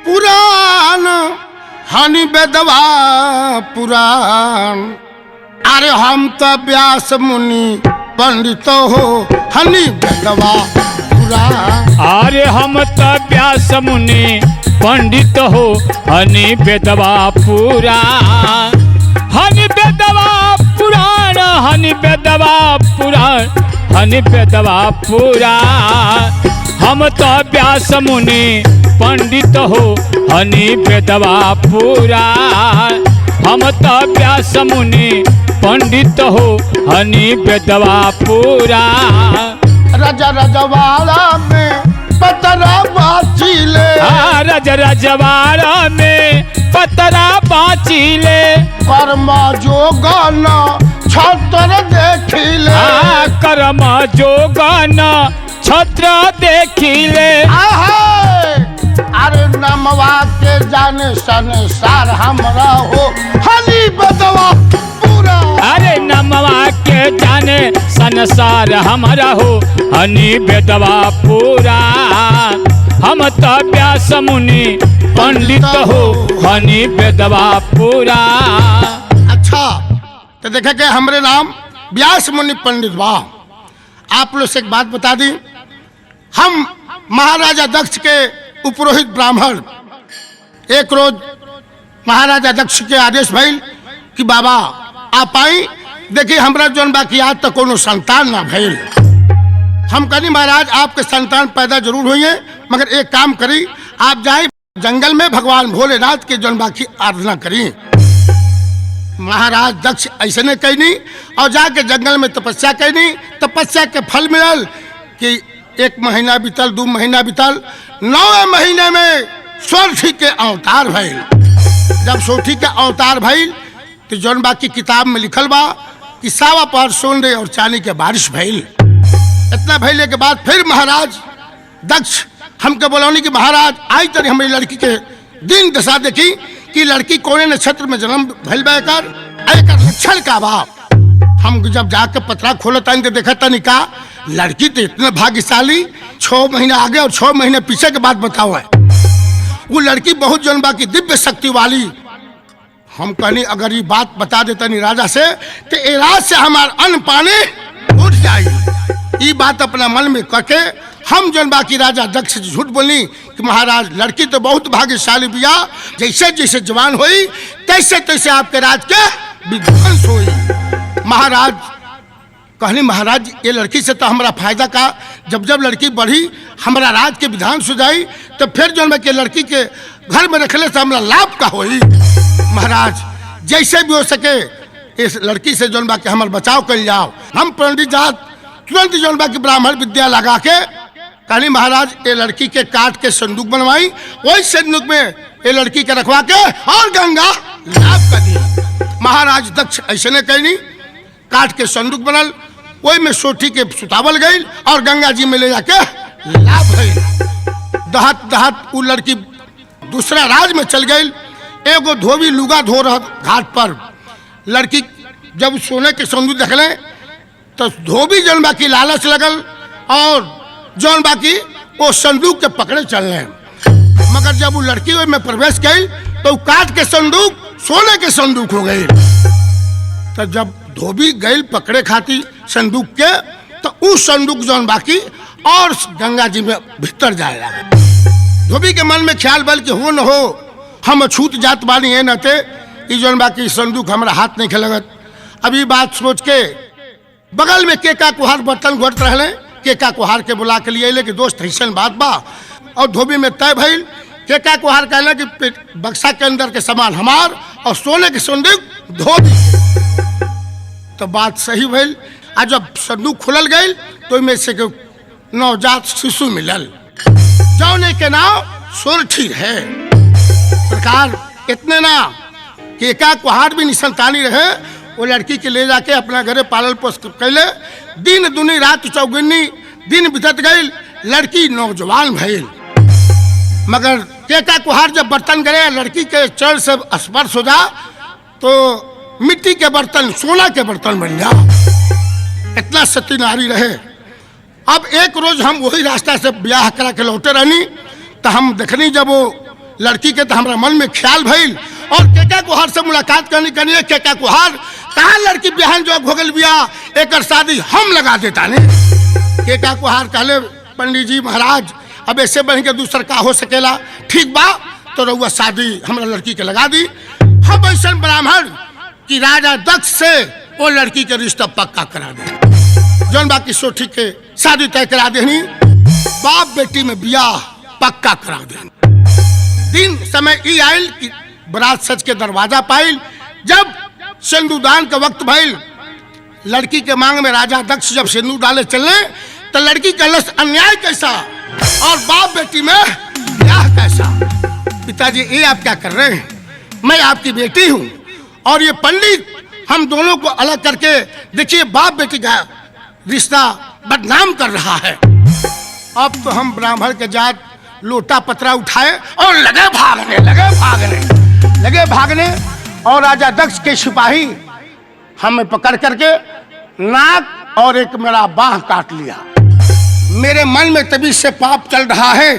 पुराण हनि बेदवा पुराण। अरे हम तो व्यास मुनि पंडित हो हनि बेदवा पुराण। अरे हम तो व्यास मुनि पंडित हो हनि बेदवा पुराण। हनि बेदवा पुराण हनि बेदवा पुराण हनि बेदवा पुराण। हम तो व्यास मुनि पंडित हो हनि बेदवा पुराण। हम तो व्यास मुनि पंडित हो हनि बेदवा पुराण। राजा रजवाड़ा में पतरा बाचिले। रज रजवाड़ा में पतरा बाचिले। कर्म जोगन छत्र देखिले। कर्म जोगन छत्र देखिले। अरे नमवा के जाने संसार हमरा हो हनि बेदवा पुराण। अरे नमवा के जाने संसार हमारा हो हनि बेदवा पुराण। हम तो व्यास मुनि पंडित हो हनि बेदवा पुराण। अच्छा तो देखे के हमरे नाम व्यास मुनि पंडित बा। आप लोग से एक बात बता दी, हम महाराजा दक्ष के उपरोहित ब्राह्मण। एक रोज महाराजा दक्ष के आदेश भइल कि बाबा आप आई। देखिए हमरा जौन बाकी आज तक कोनो संतान ना भइल। हम कहनी महाराज आपके संतान पैदा जरूर हुई है, मगर एक काम करी आप जाए जंगल में भगवान भोलेनाथ के जौन बाकी आराधना करी। महाराज दक्ष ऐसे ने कहनी और जाके जंगल में तपस्या कहनी। तपस्या के फल मिलल कि 1 महीना बीतल, 2 महीना बीतल, 9वें महीने में सोठी के अवतार भइल। जब सोठी के अवतार भइल तो जौन बाकी किताब में लिखल बा कि 1.25 पहर सोने और चांदी के बारिश भइल। इतना भइले के बाद फिर महाराज दक्ष हमके बोलौनी कि महाराज आई तरी हमारी लड़की के दिन दशा देखी कि लड़की कौने नक्षत्र में जन्म भइल बा, एकर लक्षण का बा। हम जब जाके पतरा खोलत आनी तो देखा तनी का लड़की तो इतने भाग्यशाली, 6 महीने आगे और 6 महीने पीछे के बात बताओ है। वो लड़की बहुत जौन बाकी दिव्य शक्ति वाली। हम कहनी अगर ये बात बता देता नहीं राजा से तो ए राज से हमार अन्न पानी उठ जाएगी। ये बात अपना मन में करके हम जौन बाकी राजा दक्ष झूठ बोली कि महाराज लड़की तो बहुत भाग्यशाली बिया, जैसे जैसे जवान हुई तैसे तैसे आपके राज के विध्वंस हुई। महाराज कहनी महाराज ये लड़की से तो हमारा फायदा का, जब जब लड़की बढ़ी हमारा राज के विधान हो जाई तो फिर जौन बाकी लड़की के घर में रखले से हमारा लाभ का होई। महाराज जैसे भी हो सके इस लड़की से जौन बाकी हमार बचाव कर जाओ। हम पंडित जात तुरंत जौन बाकी ब्राह्मण विद्या लगा के कहनी महाराज ये लड़की के काट के संदूक बनवाई, वही संदूक में ये लड़की के रखवा के और गंगा लाभ कर दिया। महाराज दक्ष ऐसे ने कहनी काट के संदूक बनल, वही में सोठी के सुतावल गई और गंगा जी में ले जाके लाभ भइल। दहत दहत वो लड़की दूसरा राज में चल गई। एगो धोबी लुगा धो रहा घाट पर। लड़की जब सोने के संदूक देखले तो धोबी जौन बाकी लालच लगल और जौन बाकी वो संदूक के पकड़े चल रहे। मगर जब वो लड़की में प्रवेश की तो काट के संदूक सोने के संदूक हो गई। तो जब धोबी गई पकड़े खाती संदूक के तो उस संदूक जौन बाकी और गंगा जी में भीतर जाए लगा। धोबी के मन में ख्याल बल कि हो न हो हम छूट जात बानी है न थे ये जौन बाकी संदूक हमारा हाथ नहीं खेलगत। अभी बात सोच के बगल में केका कुहार बर्तन घोट रहे, केका कुहार के बुला के लिए कि दोस्त ऐसा बात बा। और धोबी में तय भइल। केका कुहार कहला कि बक्सा के अंदर के सामान हमार और सोने के संदूक धोबी। तो बात सही भइल। आज जब संदूक खुलल गई तो में से नवजात शिशु मिलल जौने के नाम सोरठी है। सरकार इतने ना केका कुहार भी निसंतानी रहे, वो लड़की के ले जाके अपना घरे पालन पोष कैले। दिन दुनी रात चौगुनी दिन बीतत गई, लड़की नौजवान भइल। मगर केका कुहार जब बर्तन करे लड़की के चरण से स्पर्श हो जा तो मिट्टी के बर्तन सोना के बर्तन बन जा। इतना सती नारी रहे। अब एक रोज हम वही रास्ता से ब्याह करा के लौटे रहनी तो हम देखनी जब वो लड़की के तो हमारा मन में ख्याल भइल और केका कुहार से मुलाकात करनी है। केका कुहार कहा लड़की बिहान जो हो गल बिया एक शादी हम लगा देता ने। केका कुहार कहले पंडित जी महाराज अब ऐसे बढ़ के दूसर का हो सकेला, ठीक बा तो रउआ शादी हमरा लड़की के लगा दी। हम ऐसा ब्राह्मण कि राजा दक्ष से वो लड़की के रिश्ता पक्का करा दे। जौन बाकी सोठी के शादी तय करा देनी, बाप बेटी में ब्याह पक्का करा देनी। दिन समय ई आयल कि बरात सच के दरवाजा पाइल। जब सिंदूरदान का वक्त भइल, लड़की के मांग में राजा दक्ष जब सिंदूर डाले चलने तो लड़की का लस अन्याय कैसा और बाप बेटी में ब्याह कैसा। पिताजी ये आप क्या कर रहे हैं? मैं आपकी बेटी हूँ और ये पंडित हम दोनों को अलग करके देखिए बाप बेटी का रिश्ता बदनाम कर रहा है। अब तो हम ब्राह्मण के जात लोटा पतरा उठाए और लगे भागने और राजा दक्ष के सिपाही हमें पकड़ करके नाक और एक मेरा बाह काट लिया। मेरे मन में तभी से पाप चल रहा है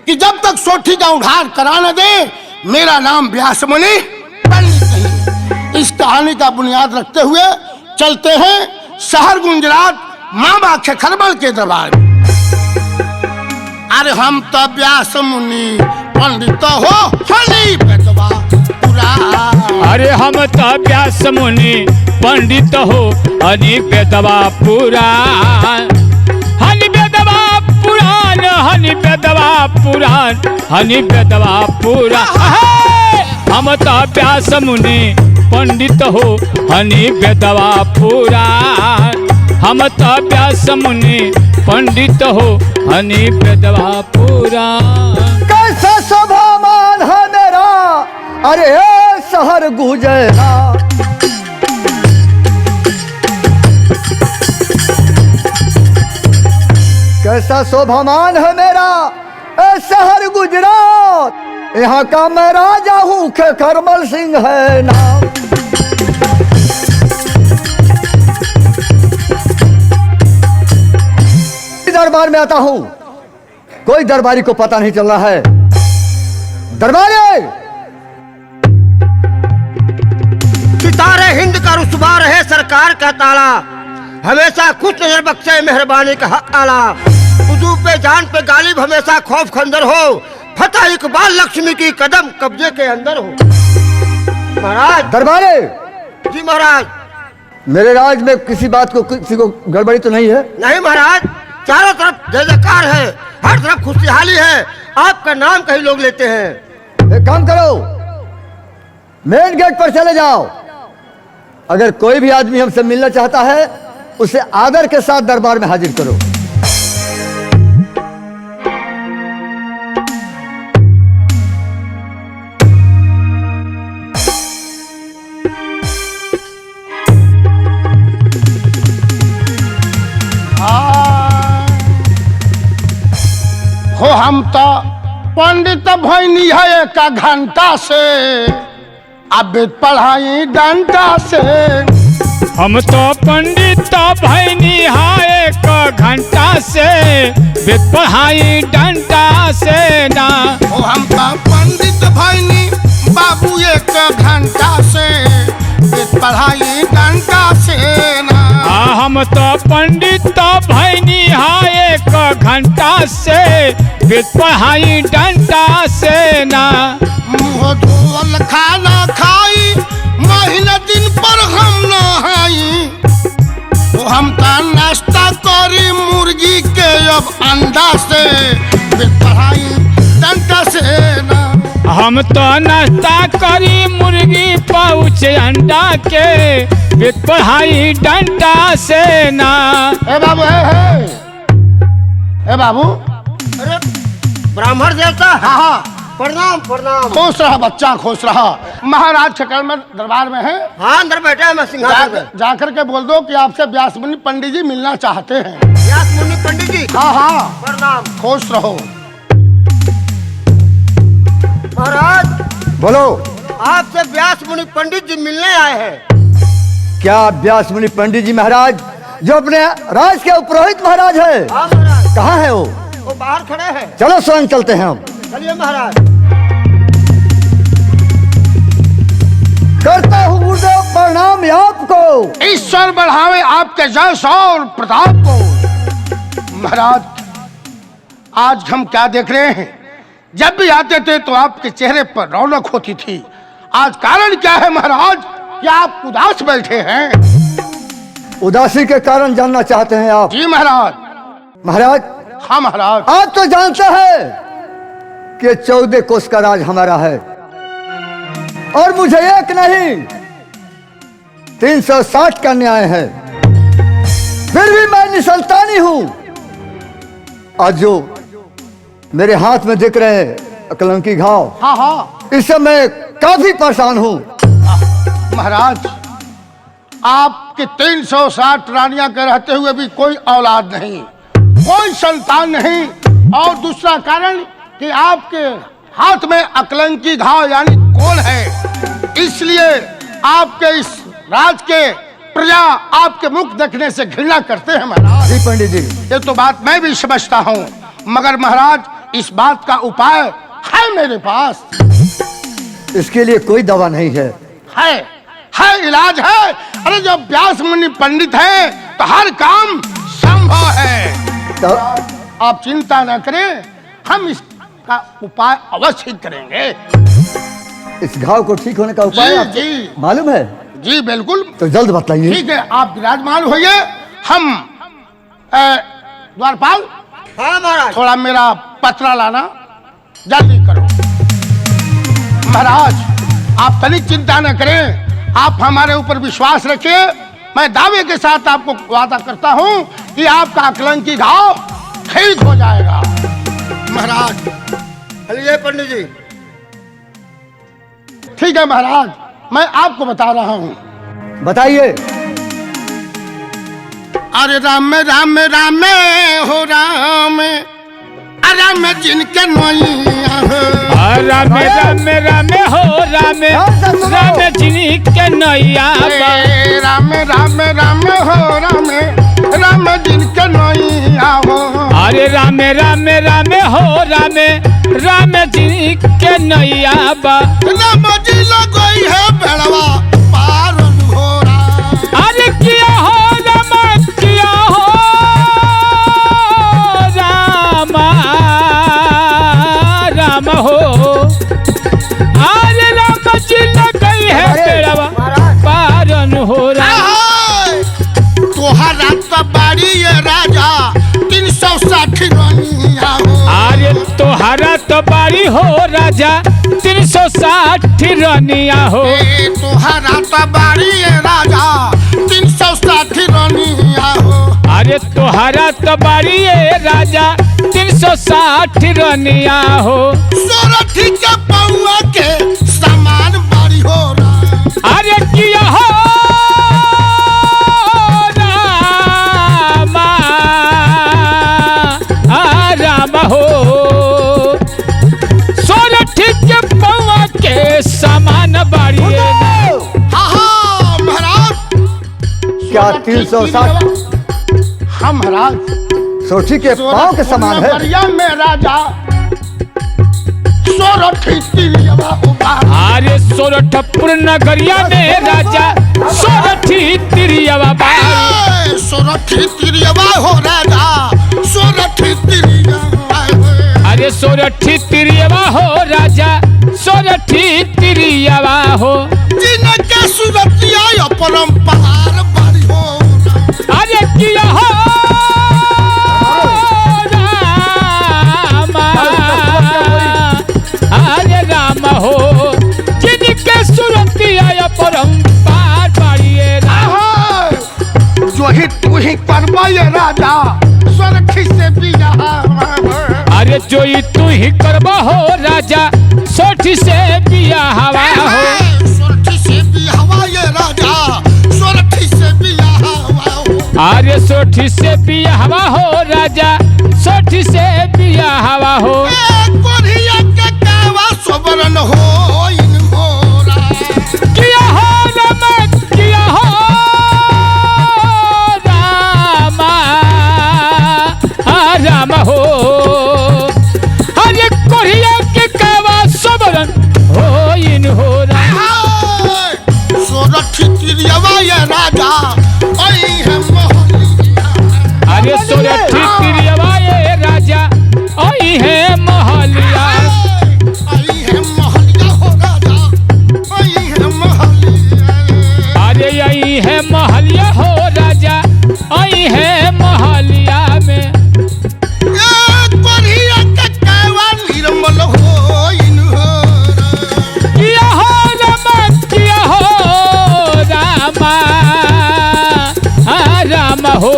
कि जब तक सोठी का उद्धार करा न दे मेरा नाम व्यास मुनि पंडित नहीं। इस कहानी का बुनियाद रखते हुए चलते हैं शहर गुजरात माँ बाखे खरबल के दरबार में। अरे हम तो व्यास मुनि पंडित हो हनी बेदवा पुराण। अरे हम तो व्यास मुनि पंडित हो हनी बेदवा पुराण। हनी बेदवा पुराण, हनी बेदवा पुराण, हनी बेदवा पुराण। हम तो व्यास मुनि पंडित हो हनी बेदवा पुराण। हम तो व्यास मुनि पंडित हो हनी बेदवा पुराण। कैसा शोभामान है मेरा अरे शहर गुजरात। कैसा शोभामान है मेरा शहर गुजरात। यहाँ का मैं राजा हूँ खरमल सिंह है नाम। दरबार में आता हूँ, कोई दरबारी को पता नहीं चल रहा है। दरबारी सितारे हिंद का रुसवा रहे सरकार का ताला। हमेशा खुश नजर बख्शे मेहरबानी का हक आला। हुजूर पे जान पे गालिब हमेशा खौफ खंजर हो। फतेह इकबाल लक्ष्मी की कदम कब्जे के अंदर हो। महाराज। दरबारी जी महाराज। मेरे राज में किसी बात को किसी को गड़बड़ी तो नहीं है? नहीं महाराज, चारों तरफ जय जयकार है, हर तरफ खुशहाली है। आपका नाम कहीं लोग लेते हैं। एक काम करो, मेन गेट पर चले जाओ। अगर कोई भी आदमी हमसे मिलना चाहता है उसे आदर के साथ दरबार में हाजिर करो। हो हम तो पंडित भैनी है एक घंटा से अब पढ़ाई डंडा से। हम तो पंडित भैनी है एक घंटा से वेद पढ़ाई डंडा से ना। हो हम तो पंडित भैनी बाबू एक घंटा से वेद पढ़ाई डंडा से ना। हम तो पंडित भैनी है एक घंटा से वेद पढ़ाई डंडा से ना। मुँह धोवल खाना खाई महीना दिन पर हम नहाई। तो हम तो नाश्ता करी मुर्गी के अब अंडा से वेद पढ़ाई डंडा से ना। हम तो नाश्ता करी मुर्गी पाउच अंडा के वेद पढ़ाई डंडा से ना। ए बाबू ए बाबू। अरे ब्राह्मण देवता। हाँ हाँ प्रणाम प्रणाम। खुश रहा बच्चा खुश रहा। महाराज छकल में दरबार में है। हाँ अंदर बैठा है, मैं सिंहासन पे। जाकर के बोल दो कि आपसे व्यास मुनि पंडित जी मिलना चाहते हैं। व्यास मुनि पंडित जी। हाँ हाँ प्रणाम। खुश रहो। महाराज बोलो। आपसे व्यास मुनि पंडित जी मिलने आए हैं। क्या व्यास मुनि पंडित जी महाराज जो अपने राज के पुरोहित महाराज है? हाँ महाराज। कहाँ है वो? वो बाहर खड़े हैं। चलो स्वयं चलते हैं हम। चलिए महाराज। करता हूँ गुरुदेव प्रणाम आपको। ईश्वर बढ़ावे आपके जश और प्रताप को। महाराज, आज हम क्या देख रहे हैं? जब भी आते थे तो आपके चेहरे पर रौनक होती थी। आज कारण क्या है महाराज कि आप उदास बैठे हैं? उदासी के कारण जानना चाहते हैं आप? जी महाराज। महाराज, हाँ महाराज। आप तो जानते हैं कि 14 कोस का राज हमारा है और मुझे एक नहीं 360 का न्याय है। फिर भी मैं निसंतानी हूं। आज जो मेरे हाथ में दिख रहे हैं अकलंकी घाव, हाँ हाँ इससे मैं काफी परेशान हूं। महाराज, आपके 360 रानियां के रहते हुए भी कोई औलाद नहीं, कोई संतान नहीं। और दूसरा कारण कि आपके हाथ में अकलंकी घाव यानी कोल है। इसलिए आपके इस राज के प्रजा आपके मुख देखने से घृणा करते हैं महाराज। जी पंडित जी, ये तो बात मैं भी समझता हूँ, मगर महाराज इस बात का उपाय है मेरे पास। इसके लिए कोई दवा नहीं है। है इलाज है। अरे जब व्यास मुनि पंडित है तो हर काम संभव है। तो आप चिंता न करें, हम इसका उपाय अवश्य करेंगे। इस घाव को ठीक होने का उपाय जी, आपको जी। मालूम है? जी बिल्कुल। तो जल्द बताइए। ठीक है, आप विराजमान होइए। हम द्वारपाल, हाँ महाराज। थोड़ा मेरा पत्रा लाना, जल्दी करो। महाराज, आप तनिक चिंता न करें, आप हमारे ऊपर विश्वास रखिए। मैं दावे के साथ आपको वादा करता हूं कि आपका अकलंकी घाव ठीक हो जाएगा। महाराज, चलिए पंडित जी। ठीक है महाराज, मैं आपको बता रहा हूं। बताइए। अरे राम राम राम हो राम, राम जिनके नैया हो। राम राम राम हो राम, राम जिनके नैया बा। राम राम राम हो राम, राम जिनके नैया हो। अरे राम राम राम हो राम, राम जिनके नैया बा। राम जी लगोई है बेड़वा पार हो राम। अरे किया हो राम, किया हो राम, राम हो। अरे राम जी लगई है बेड़वा पारन हो राम। तोहरा तो बाड़ी ये राजा 360 रानिया हो। अरे तोहरा तो बाड़ी हो राजा 360 रानिया हो। तोहरा तो बाड़ी ये राजा 360 रानिया हो। अरे तोहरा तो बाड़ी ये राजा 360 रानिया हो। सोरठी के पौआ के समान बाड़ी हो राम। अरे किया हो राम, राम हो। सोरठी के पौआ के समान बाड़ी। हाँ महाराज। क्या 360? हाँ महाराज, सोठी के पाँव के समान है। बढ़िया में राजा सोरठी तिरियवा उबार। अरे सोरठपुर नगरिया में राजा सोरठी तिरियवा बार। सोरठी तिरियवा हो राजा, सोरठी तिरियवा हो। अरे सोरठी तिरियवा हो राजा, सोरठी तिरियवा हो। जिनके सुरतिया अपरंपार बारी हो। अरे किया हो राम, अरे राम हो। जिनके सुरतिया परंपार बाड़िए राम। जो ही तू ही करवा ये राजा सोरठी से बिया। अरे जोई तू ही करबा हो राजा, सोठी से बिया हवा हो। सोरठी से बिया हवा ये राजा, सोरठी से बिया हवा हो। अरे सोठी से बिया हवा हो राजा, सोठी से बिया हवा हो। कोरिया के कावा सोबरन हो इन मोरा। किया हो राम, किया हो राम, राम हो। अरे कोरिया के कावा सोबरन हो इन हो राम। आई है महलिया में। ये कोरिया के केवा निर्मल होइन हो किया हो रामा किया हो रामा राम हो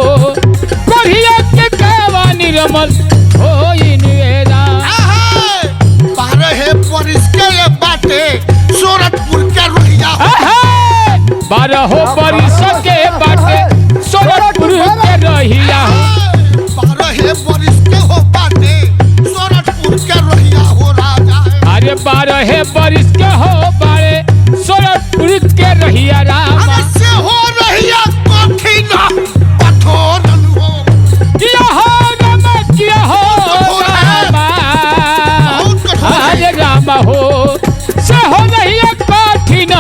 कोरिया के केवा निर्मल होइन राम। 12 बरिस के बाटे सूरतपुर के रोहिया 12 बरिस के बाटे सूरतपुर के रहिया। 12 बरिस के हो बाटे सूरतपुर के रोहिया हो राजा। अरे 12 बरिस के हो बारे सूरतपुर के रहिया राम। से हो रहिया कठिन कठोरन हो किया हो राम किया हो रामा अरे राम हो से हो रहिया कठिन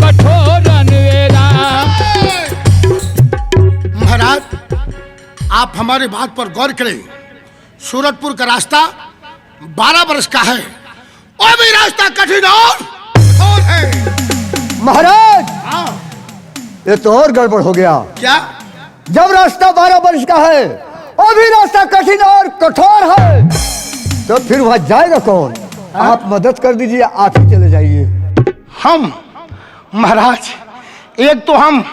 कठोरन राम। महाराज आप हमारी बात पर गौर करें। सूरतपुर का रास्ता 12 बरस का है और भी रास्ता कठिन और कठोर है। महाराज हाँ, ये तो और गड़बड़ हो गया। क्या जब रास्ता 12 वर्ष का है और भी रास्ता कठिन और कठोर है तो फिर वहां जाएगा कौन? आप मदद कर दीजिए, आप ही चले जाइए। हम महाराज एक तो हम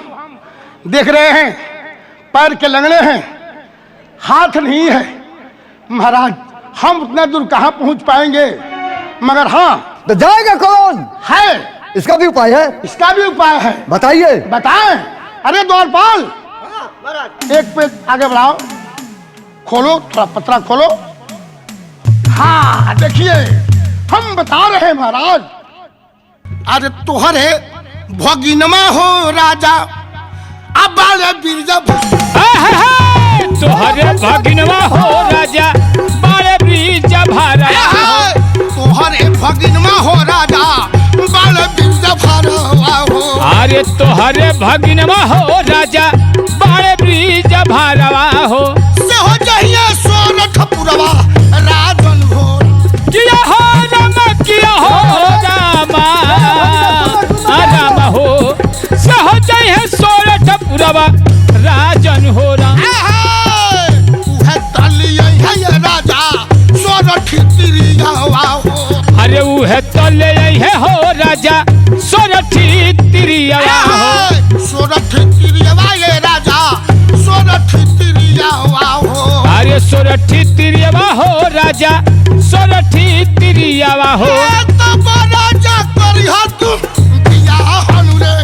देख रहे हैं पैर के लंगड़े हैं, हाथ नहीं है महाराज, हम उतना दूर कहाँ पहुंच पाएंगे। मगर हाँ तो जाएगा कौन? है, इसका भी उपाय है, इसका भी उपाय है। बताइए। बताएं। अरे द्वारपाल एक पे आगे बढ़ाओ, खोलो थोड़ा पतरा खोलो। हाँ देखिए हम बता रहे हैं महाराज। अरे तुहरे भगिनमा हो राजा अब बाले बिरजा तोहरे भगिनवा हो राजा बारे ब्रिज भारा। तोहरे भगिनमा हो राजा बाले बिरजा भारा हो। अरे तोहरे भगिनवा हो राजा बारे ब्रिज भारवा हो। से हो जाइए सोरठपुरवा राजन हो किया हो राम किया हो रामा राम हो से हो जाइए सोरठपुरवा राजन हो राम। राजा सोरठी तिरिया हो। अरे उहे तो ले है हो राजा सोरठी तिरिया हो। सोरठी तिरिया ये राजा सोरठी तिरिया हो। अरे सोरठी तिरिया हो राजा सोरठी तिरिया हो। राजा करिया तुम किया हनुरे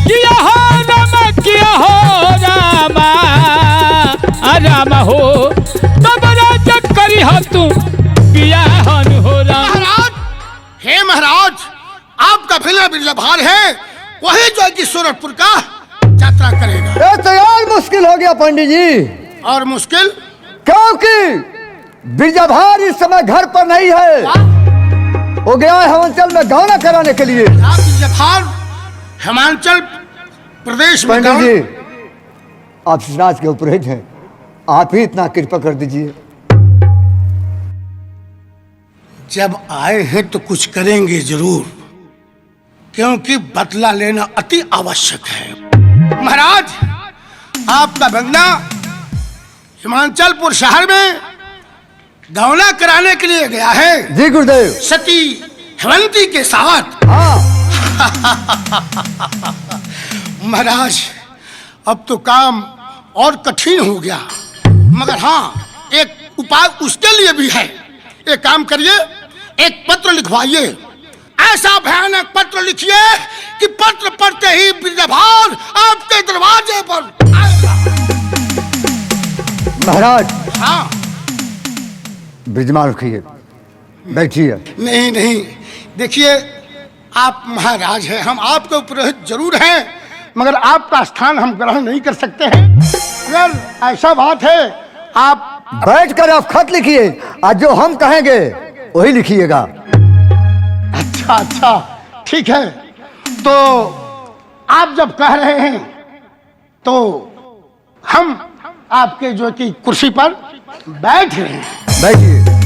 किया हो राम किया हो रामा राम हो तब राजा करी हो तू पिया हन हो राम। महाराज हे महाराज आपका फिल्म बिरला भार है वही जो है कि सूरतपुर का यात्रा करेगा। ये तो और मुश्किल हो गया पंडित जी। और मुश्किल क्योंकि बिरजाभार इस समय घर पर नहीं है, वो गया है हिमाचल में गौना कराने के लिए। आप बिरजाभार हिमाचल प्रदेश में पंडित जी आप इस राज के उपरोहित हैं, आप ही इतना कृपा कर दीजिए। जब आए हैं तो कुछ करेंगे जरूर, क्योंकि बदला लेना अति आवश्यक है। महाराज आपका बंगला हिमाचलपुर शहर में गौना कराने के लिए गया है जी गुरुदेव। सती हेमंती के साथ। हाँ महाराज अब तो काम और कठिन हो गया, मगर हाँ एक उपाय उसके लिए भी है। एक काम करिए, एक पत्र लिखवाइए, ऐसा भयानक पत्र लिखिए कि पत्र पढ़ते ही बिरजाभार आपके दरवाजे पर आएगा। महाराज हाँ ब्रिजमान रखिए, बैठिए। नहीं नहीं देखिए आप महाराज हैं, हम आपके पुरोहित जरूर हैं, मगर आपका स्थान हम ग्रहण नहीं कर सकते हैं। अगर ऐसा बात है आप बैठकर आप खत लिखिए, आज जो हम कहेंगे वही लिखिएगा। अच्छा अच्छा ठीक है, तो आप जब कह रहे हैं तो हम आपके जो कि कुर्सी पर बैठ रहे हैं। बैठिए।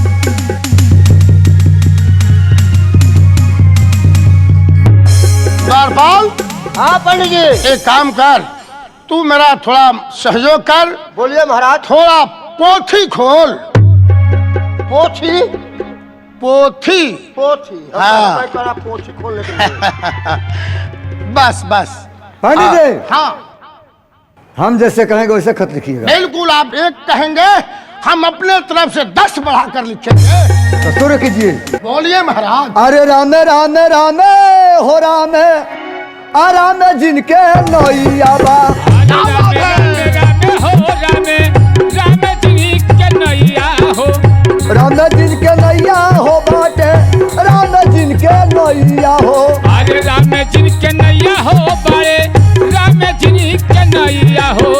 द्वारपाल हाँ पंडित जी। एक काम कर, तू मेरा थोड़ा सहयोग कर, बोलिए महाराज। थोड़ा पोथी खोल। पोथी पोथी पोथी हाँ। पोथी खोलने के लिए। बस बस। पंडित जी हाँ हम जैसे कहेंगे वैसे खत लिखिएगा। बिल्कुल, आप एक कहेंगे हम अपने तरफ से 10 बढ़ा कर लिखेंगे। तो शुरू कीजिए। बोलिए महाराज। अरे रामे रामे रामे हो रामे आ रामे जिनके नैया बा। रामे रामे रामे हो रामे रामे जी के नैया हो। रामे जिनके नैया हो बाटे रामे जिनके नैया हो। अरे रामे जी के नैया हो बड़े रामे जी के नैया हो।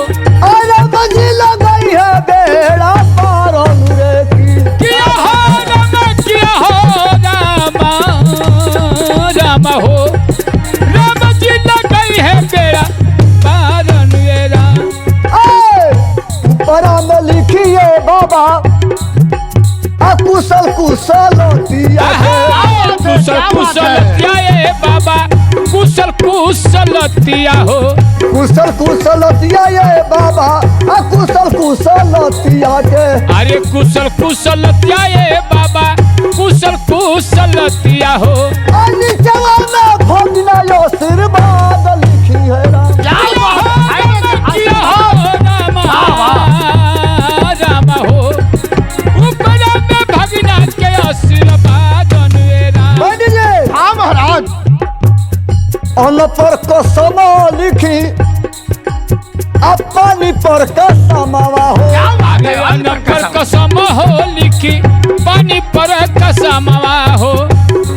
अरे मजी लगई है बेड़ा पार अनुरे की। किया हो रामा रामा हो। राम जी लगई है बेड़ा पार अनुरा। ऊपरा में लिखिए बाबा आ कुशल कुशल तिया के। कुशल कुशल तिया ये बाबा कुशल कुशल तिया हो। कुशल कुशल तिया ये बाबा आ कुशल कुशल तिया के। अरे कुशल कुशल तिया ये बाबा कुशल कुशल तिया हो। नीचवा में भोजना यो आशीर्वाद लिखी है राम। किया हो रामा हो। ऊपर में भगना के आशीर्वाद अनुरा। पंडित जी हाँ महाराज। अन्न पर कसम लिखी अपनी पर कसमवा हो। अरे अन्न पर कसम हो लिखी पानी पर कसमवा हो।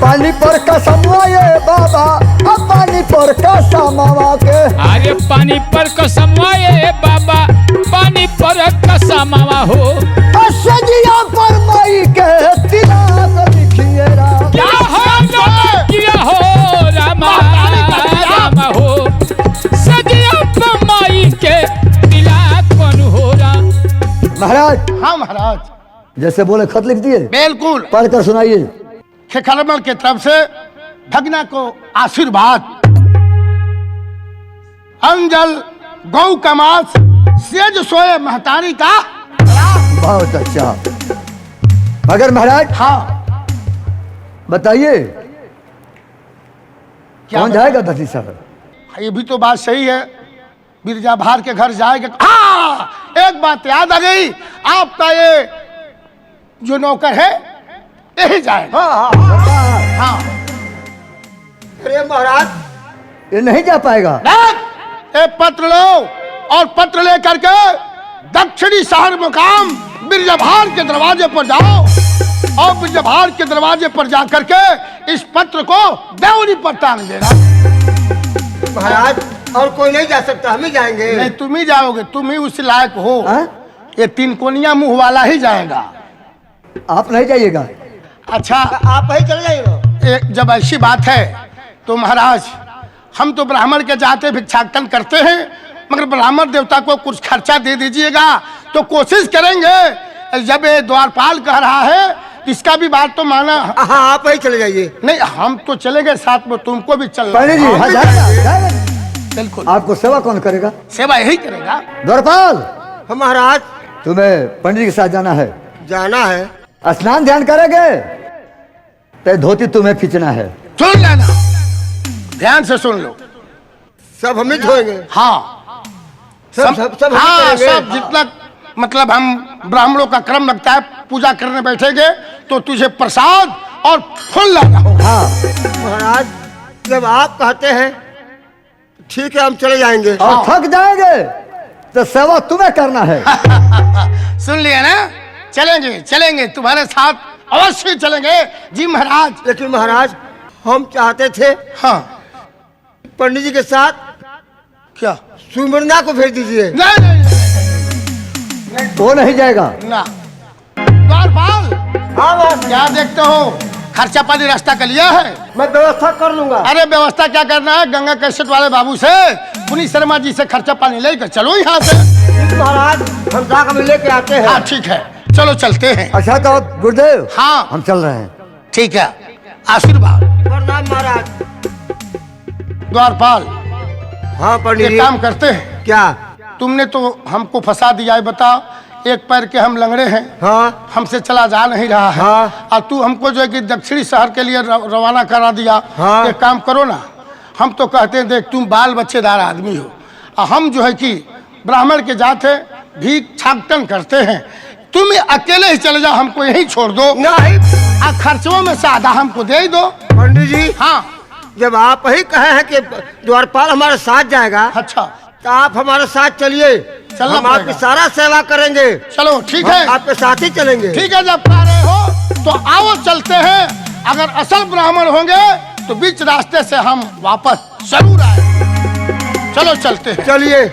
पानी पर कसमवा ये बाबा आ पानी पर कसमवा के। अरे पानी पर कसमवा ये बाबा पानी पर कसमवा हो। सजिया पर मई के तिलक लिखिए राम। किया हो रामा रामा हो। सजिया पर माई के तिलक कौन हो राम। महाराज हाँ महाराज। जैसे बोले खत लिख दिए, बिल्कुल। पढ़ कर सुनाइए। खेखरमल के तरफ से भगना को आशीर्वाद। अंजल गौ का मांस सेज सोए महतारी का। बहुत अच्छा। मगर महाराज हाँ बताइए क्या कौन जाएगा दती सर? ये भी तो बात सही है। बिरजा भार के घर जाएगा। हाँ एक बात याद आ गई, आपका ये जो नौकर है यही जाएगा। हाँ अरे महाराज ये नहीं जा पाएगा। एक पत्र लो और पत्र लेकर के दक्षिणी शहर मुकाम बिरजाभार के दरवाजे पर जाओ और बिरजाभार के दरवाजे पर जाकर के इस पत्र को देवरी पर टांग देना। महाराज और कोई नहीं जा सकता, हम ही जाएंगे। नहीं तुम ही जाओगे, तुम ही उस लायक हो। हाँ? ये 3 कोनिया मुंह वाला ही जाएगा। आप नहीं जाइएगा। अच्छा आप ही चले जाइए। जब ऐसी बात है तो महाराज हम तो ब्राह्मण के जाते भिक्षाटन करते हैं, मगर ब्राह्मण देवता को कुछ खर्चा दे दीजिएगा तो कोशिश करेंगे। जब ये द्वारपाल कह रहा है इसका भी बात तो माना। हाँ आप ही चले जाइए। नहीं हम तो चलेंगे साथ में, तुमको भी चलना। पंडित जी हाँ जाएगा। बिल्कुल। आपको सेवा कौन करेगा? सेवा यही करेगा। द्वारपाल हाँ महाराज तुम्हें पंडित के साथ जाना है। जाना है। स्नान ध्यान करेंगे तो धोती तुम्हें खींचना है। सुन लेना, ध्यान से सुन लो। सब हम ही धोएंगे। हाँ सब हम हाँ ही करेंगे। सब जितना मतलब हम ब्राह्मणों का क्रम लगता है, पूजा करने बैठेंगे तो तुझे प्रसाद और फूल लाना होगा। हाँ महाराज जब आप कहते हैं ठीक है हम चले जाएंगे। और थक जाएंगे तो सेवा तुम्हें करना है। सुन लिया ना, चलेंगे चलेंगे तुम्हारे साथ अवश्य चलेंगे जी महाराज। लेकिन महाराज हम चाहते थे हाँ पंडित जी के साथ क्या? सुमरना को भेज दीजिए। नहीं नहीं वो नहीं जाएगा। ना द्वारपाल हाँ महाराज क्या देखते हो, खर्चा पानी रास्ता का लिया है। मैं व्यवस्था कर लूंगा। अरे व्यवस्था क्या करना है, गंगा कैसेट वाले बाबू से पुनीत शर्मा जी से खर्चा पानी लेकर चलो यहाँ से। महाराज हम जाकर लेके आते हैं। हाँ ठीक है चलो चलते हैं। अच्छा तो गुरुदेव हाँ हम चल रहे हैं। ठीक है, आशीर्वाद। प्रणाम महाराज। द्वारपाल हाँ पंडित एक जी। काम करते हैं, क्या? तुमने तो हमको फंसा दिया है। बताओ, एक पैर के हम लंगड़े हैं, हाँ हमसे चला जा नहीं रहा है, हाँ। और तू हमको जो है कि दक्षिणी शहर के लिए रवाना करा दिया। हाँ। एक काम करो ना, हम तो कहते हैं देख तुम बाल बच्चेदार आदमी हो, और हम जो है कि ब्राह्मण के जात है, भीख छागटन करते हैं, तुम अकेले ही चले जाओ, हमको यहीं छोड़ दो, नहीं और खर्चों में से आधा हमको दे ही दो। पंडित जी, हाँ, जब आप ही कहे हैं कि द्वारपाल हमारे साथ जाएगा, अच्छा तो आप हमारे साथ चलिए, चलना हम आपकी पड़ेगा। सारा सेवा करेंगे, चलो ठीक हम है, आपके साथ ही चलेंगे। ठीक है। जब कह रहे हो तो आओ चलते हैं, अगर असल ब्राह्मण होंगे तो बीच रास्ते से हम वापस जरूर आए। चलो चलते हैं। चलिए।